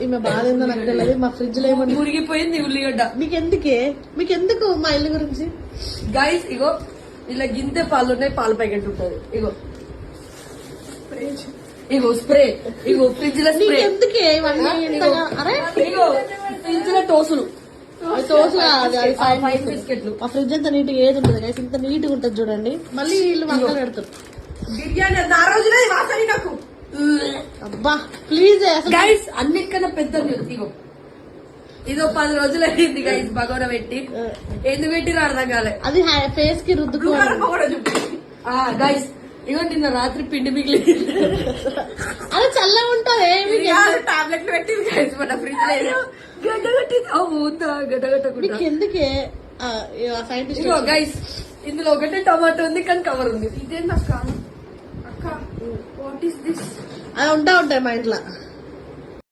ఈమె బాధ ఏందో నాకు తెలియదు. మా ఫ్రిడ్జ్ లో ఏమో మురిగిపోయింది ఉల్లిగడ్డ. మీకెందుకు మా ఇల్లు గురించి? గైస్ ఇగో ఇలా గింతే పాలు ఉన్నాయి, పాల ప్యాకెట్ ఉంటుంది. ఇగో ఇగో స్ప్రే, ఇగో ఫ్రిడ్జ్ లో స్ప్రే. ఎందుకే ఇవన్నీ? అరే ఇగో ఫ్రిడ్జ్ లో టోసులు, బిస్కెట్లు. మా ఫ్రిడ్జ్ అంతా నీట్ గా ఏది ఉంటుంది గైస్, ఇంత నీట్ గా ఉంటుంది చూడండి. మళ్ళీ వీళ్ళు వంకలు పెడతారు. బిర్యానీ ఆ రోజులే వాసన నాకు. అబ్బా ప్లీజ్ గైస్ అన్నిటికన్నా పెద్ద ఇగో ఇదో 10 రోజులు అయింది గైస్ బగోన పెట్టి. ఎందుకు పెట్టి అర్థం కాలే. అది ఫేస్ కి రుద్దుకో. గైస్ ఇగో నిన్న రాత్రి పిండి మిగిలి అది చల్లగా ఉంటుంది. టాబ్లెట్లు పెట్టింది గైస్ మన ఫ్రిడ్జ్ లేదు. గడ్డ కట్టింది గడ్డ కట్టకుండా. ఎందుకే సైంటిస్ట్? ఇగో గైస్ ఇందులో ఒకటే టమాటో ఉంది కానీ కవర్ ఉంది. ఇదేంటి అక్క? అక్క వాట్ ఈస్ దిస్? అది ఉంటాయి మా ఇంట్లో.